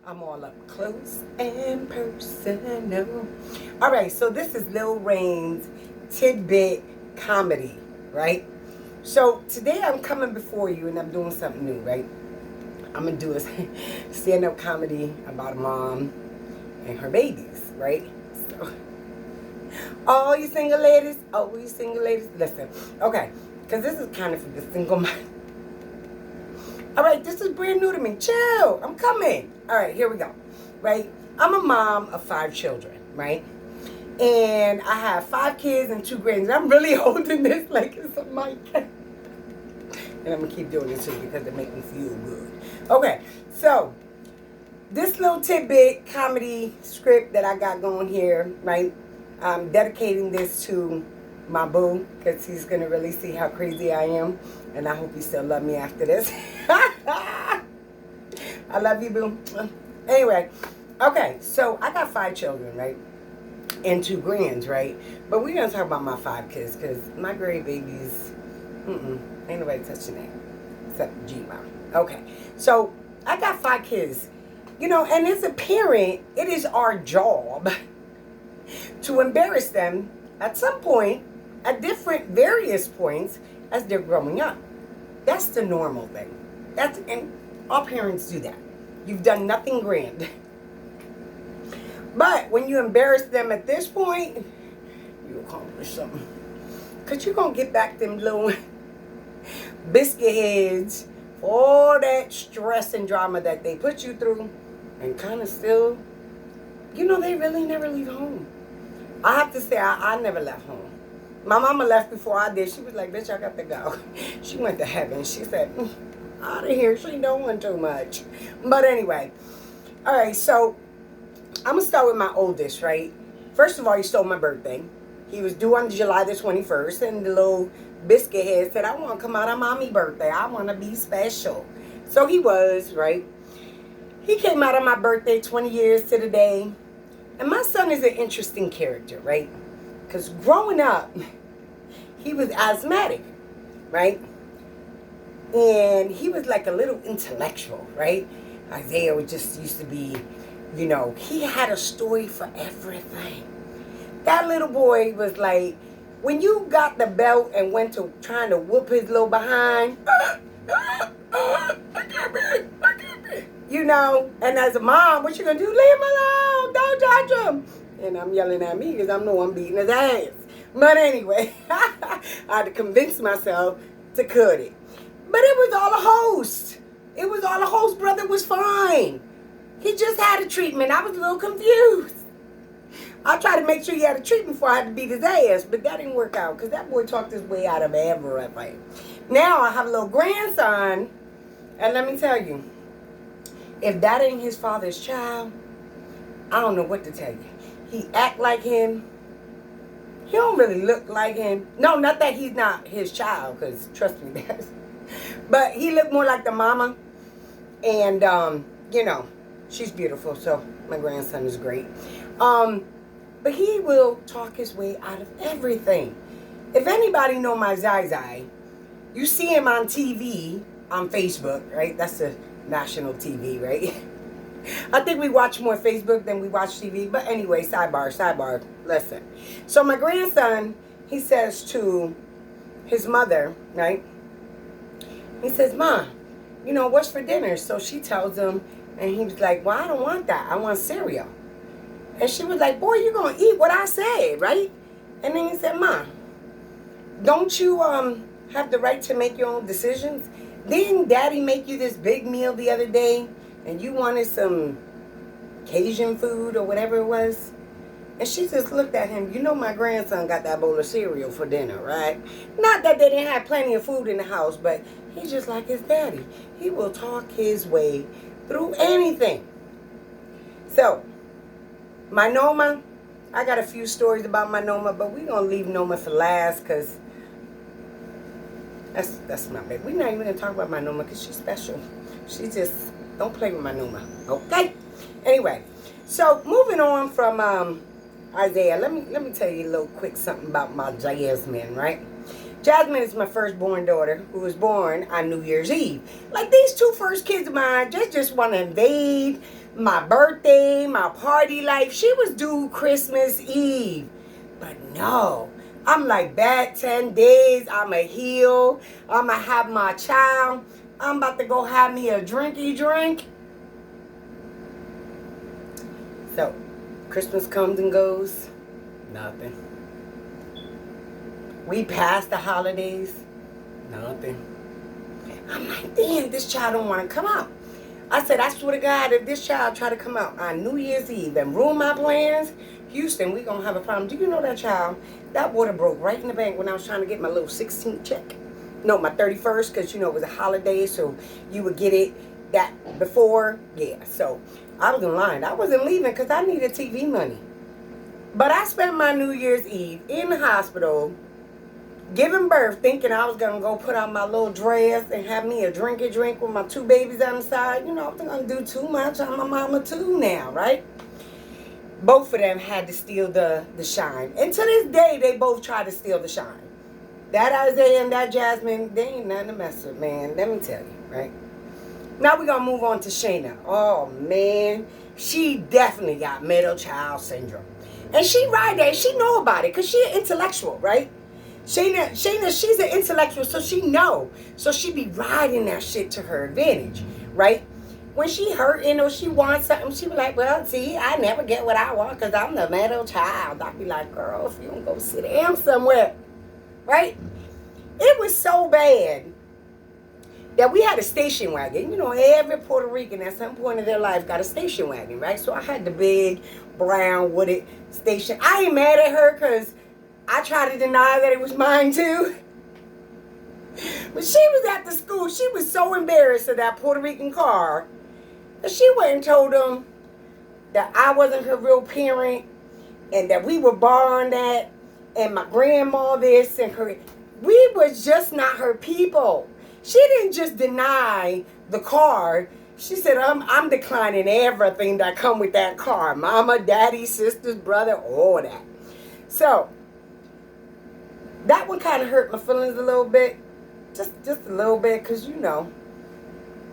I'm all up close and personal. All right, so this is Lil Reigns' Tidbit Comedy, right? So today I'm coming before you and I'm doing something new, right? I'm gonna do a stand-up comedy about a mom and her babies, right? So, all you single ladies, listen, okay, because this is kind of for the single mom. All right, this is brand new to me. Chill, I'm coming. All right, here we go. Right, I'm a mom of 5 children, right? And I have 5 kids and 2 grands. I'm really holding this like it's a mic. And I'm gonna keep doing it too because it makes me feel good. Okay, so this little tidbit comedy script that I got going here, right? I'm dedicating this to my boo because he's gonna really see how crazy I am, and I hope he still love me after this. I love you, boo. Anyway, okay, so I got 5 children, right? And 2 grands, right? But we're gonna talk about my 5 kids because my great babies, ain't nobody touching that except G-Mom. Okay, so I got 5 kids, you know, and as a parent, it is our job to embarrass them at some point, at different various points as they're growing up. That's the normal thing. And all parents do that. You've done nothing grand. But when you embarrass them at this point, you accomplish something. Because you're going to get back them little biscuit heads, all that stress and drama that they put you through, and kind of still, you know, they really never leave home. I have to say, I never left home. My mama left before I did. She was like, bitch, I got to go. She went to heaven. She said, out of here. She doing too much. But anyway. All right, so I'm going to start with my oldest, right? First of all, he stole my birthday. He was due on July the 21st, and the little biscuit head said, I want to come out on mommy's birthday. I want to be special. So he was, right? He came out on my birthday 20 years to the day. And my son is an interesting character, right? Because growing up, he was asthmatic, right? And he was like a little intellectual, right? Isaiah just used to be, you know, he had a story for everything. That little boy was like, when you got the belt and went to trying to whoop his little behind, I can't be. You know, and as a mom, what you gonna do? Leave him alone, don't touch him. And I'm yelling at me because I know I'm beating his ass. But anyway, I had to convince myself to cut it. But it was all a host. It was all a host. Brother was fine. He just had a treatment. I was a little confused. I tried to make sure he had a treatment before I had to beat his ass, but that didn't work out because that boy talked his way out of everything. Now I have a little grandson, and let me tell you, if that ain't his father's child, I don't know what to tell you. He act like him. He don't really look like him. No, not that he's not his child, because trust me, that. But he looked more like the mama. And, you know, she's beautiful, so my grandson is great. But he will talk his way out of everything. If anybody know my Zai, you see him on TV, on Facebook, right? That's the national TV, right? I think we watch more Facebook than we watch TV. But anyway, sidebar, listen. So my grandson, he says to his mother, right? He says, Mom, you know, what's for dinner? So she tells him, and he was like, well, I don't want that. I want cereal. And she was like, boy, you're going to eat what I said, right? And then he said, Mom, don't you have the right to make your own decisions? Didn't Daddy make you this big meal the other day and you wanted some Cajun food or whatever it was? And she just looked at him. You know my grandson got that bowl of cereal for dinner, right? Not that they didn't have plenty of food in the house, but he's just like his daddy. He will talk his way through anything. So, my Noma, I got a few stories about my Noma, but we're going to leave Noma for last because that's my baby. We're not even going to talk about my Noma because she's special. She just, don't play with my Noma, okay? Anyway, so moving on from Isaiah, let me tell you a little quick something about my Jasmine, right? Jasmine is my firstborn daughter, who was born on New Year's Eve. Like, these two first kids of mine, just want to invade my birthday, my party life. She was due Christmas Eve. But no. I'm like, back 10 days, I'ma heal. I'ma have my child. I'm about to go have me a drinky drink. So, Christmas comes and goes. Nothing. We passed the holidays. Nothing. I'm like, damn, this child don't want to come out. I said, I swear to God, if this child try to come out on New Year's Eve and ruin my plans, Houston, we gonna have a problem. Do you know that child? That water broke right in the bank when I was trying to get my little 16th check. No, my 31st, because, you know, it was a holiday, so you would get it that before. Yeah, so I was in line. I wasn't leaving because I needed TV money. But I spent my New Year's Eve in the hospital giving birth, thinking I was going to go put on my little dress and have me a drinky drink with my two babies on the side. You know, I wasn't going to do too much. I'm a mama too now, right? Both of them had to steal the shine. And to this day, they both try to steal the shine. That Isaiah and that Jasmine, they ain't nothing to mess with, man. Let me tell you, right? Now we're going to move on to Shayna. Oh, man. She definitely got middle child syndrome. And she right there. She know about it because she an intellectual, right? Shayna, she's an intellectual, so she know. So she be riding that shit to her advantage, right? When she hurting or she wants something, she be like, well, see, I never get what I want because I'm the middle child. I be like, girl, if you don't go sit down somewhere, right? It was so bad that we had a station wagon. You know, every Puerto Rican at some point in their life got a station wagon, right? So I had the big brown wooded station. I ain't mad at her because I tried to deny that it was mine too. But she was at the school. She was so embarrassed of that Puerto Rican car that she went and told them that I wasn't her real parent and that we were borrowing that and my grandma this and her. We was just not her people. She didn't just deny the car. She said, I'm declining everything that come with that car. Mama, daddy, sisters, brother, all that. So, that one kind of hurt my feelings a little bit. Just a little bit, because, you know,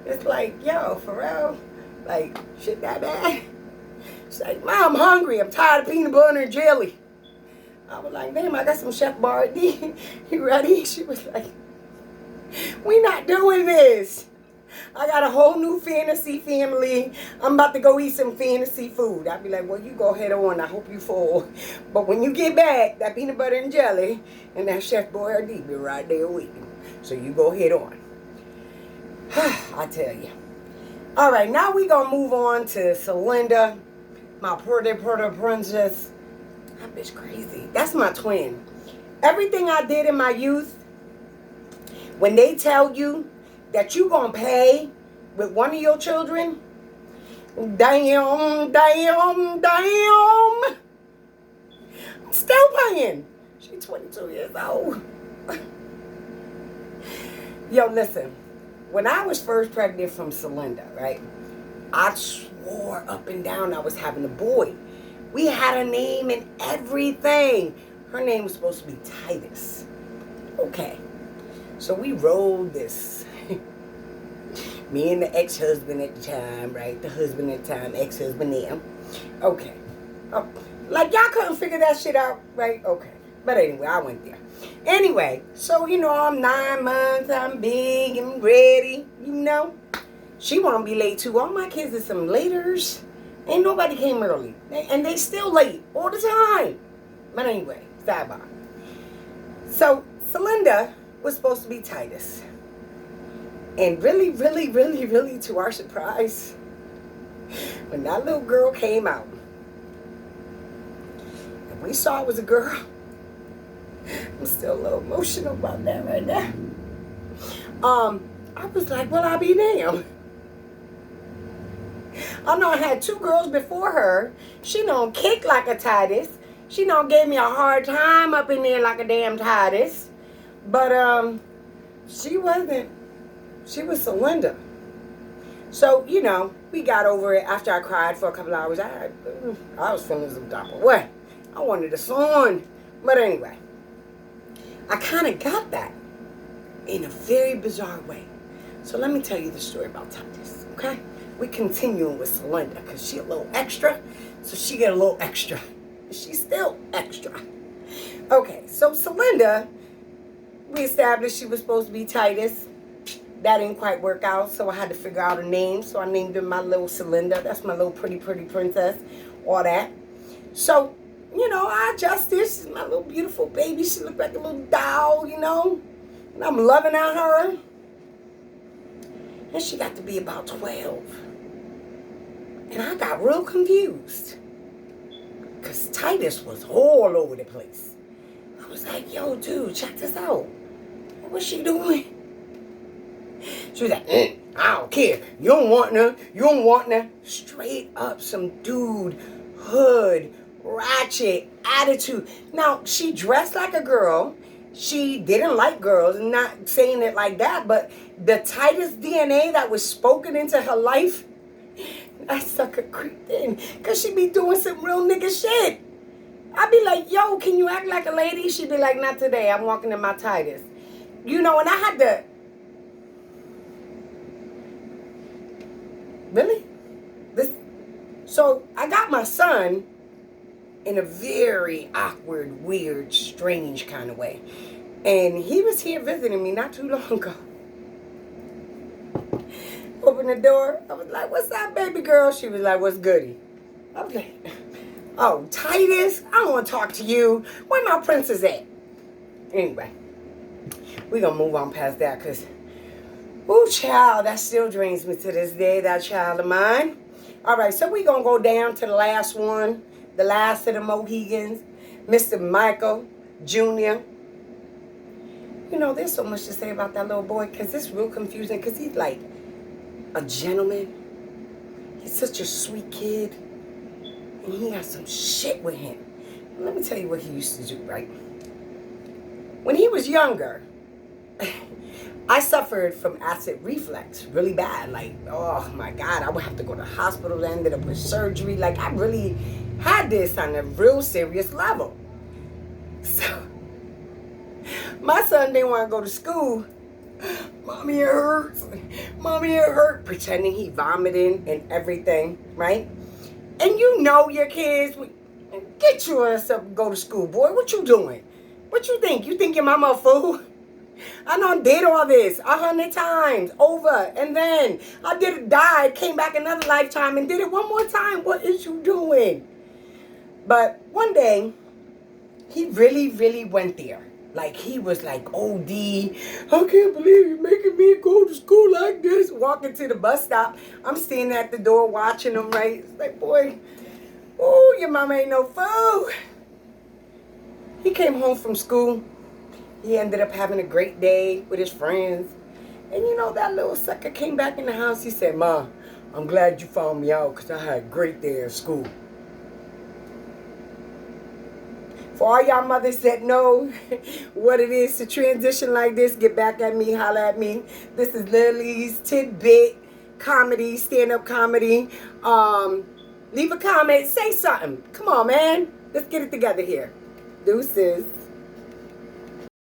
it's like, yo, for real? Like, shit that bad? She's like, Mom, I'm hungry. I'm tired of peanut butter and jelly. I was like, damn, I got some Chef Boyardee. You ready? She was like, we not doing this. I got a whole new fantasy family. I'm about to go eat some fantasy food. I'd be like, well, you go ahead on. I hope you full. But when you get back, that peanut butter and jelly and that Chef Boyardee be right there waiting. So you go ahead on. I tell you. All right, now we going to move on to Celinda, my Puerto princess. That bitch crazy. That's my twin. Everything I did in my youth, when they tell you that you going to pay with one of your children, damn. I'm still paying. She's 22 years old. Yo, listen. When I was first pregnant from Celinda, right, I swore up and down I was having a boy. We had a name and everything. Her name was supposed to be Titus. Okay. So we rolled this. Me and the ex-husband at the time, right? The husband at the time, ex-husband now. Okay. Oh, like y'all couldn't figure that shit out, right? Okay. But anyway, I went there. Anyway, so, you know, I'm 9 months, I'm big and ready, you know. She won't be late too. All my kids are some laters. Ain't nobody came early. And they still late all the time. But anyway, sidebar. So, Celinda was supposed to be Titus. And really, to our surprise, when that little girl came out, and we saw it was a girl, I'm still a little emotional about that right now. I was like, well, I'll be damned. I know I had 2 girls before her. She don't kick like a Titus. She don't gave me a hard time up in there like a damn Titus. But she wasn't. She was Celinda. So, you know, we got over it after I cried for a couple hours. I was feeling some type of way. I wanted a son. But anyway. I kind of got that in a very bizarre way. So let me tell you the story about Titus, okay? We continuing with Celinda because she a little extra, so she get a little extra. She's still extra. Okay, so Celinda, we established she was supposed to be Titus. That didn't quite work out, so I had to figure out a name. So I named her my little Celinda. That's my little pretty princess, all that. So, you know, I adjusted. She's my little beautiful baby. She looked like a little doll, you know. And I'm loving on her. And she got to be about 12. And I got real confused. Because Titus was all over the place. I was like, yo, dude, check this out. What's she doing? She was like, I don't care. You don't want none. You don't want none. Straight up some dude, hood, ratchet attitude. Now, she dressed like a girl. She didn't like girls. I'm not saying it like that. But the Titus DNA that was spoken into her life, that sucker creeped in. Because she be doing some real nigga shit. I'd be like, yo, can you act like a lady? She'd be like, not today. I'm walking in my Titus. You know, and I had to... Really? So I got my son in a very awkward, weird, strange kind of way. And he was here visiting me not too long ago. Opened the door. I was like, what's up, baby girl? She was like, what's goody? I was like, oh, Titus, I don't want to talk to you. Where my princess at? Anyway, we're going to move on past that because, ooh, child, that still drains me to this day, that child of mine. All right, so we're going to go down to the last one, the last of the Mohegans, Mr. Michael Jr. You know, there's so much to say about that little boy because it's real confusing because he's like a gentleman. He's such a sweet kid. And he has some shit with him. Let me tell you what he used to do, right? When he was younger, I suffered from acid reflux really bad. Like, oh my God, I would have to go to the hospital. I ended up with surgery. Like, I really had this on a real serious level. So, my son didn't want to go to school. Mommy, it hurts. Mommy, it hurt. Pretending he vomiting and everything, right? And you know your kids, get your ass up and go to school, boy. What you doing? What you think? You think your mama a fool? I done did all this 100 times over. And then I died, came back another lifetime and did it one more time. What is you doing? But one day, he really went there. Like, he was like, OD, I can't believe you're making me go to school like this. Walking to the bus stop. I'm standing at the door watching him, right? It's like, boy, oh, your mama ain't no fool. He came home from school. He ended up having a great day with his friends. And you know, that little sucker came back in the house. He said, Ma, I'm glad you found me out because I had a great day at school. For all y'all mothers that know what it is to transition like this, get back at me, holla at me. This is Lily's TID BIT comedy, stand-up comedy. Leave a comment, say something. Come on, man. Let's get it together here. Deuces.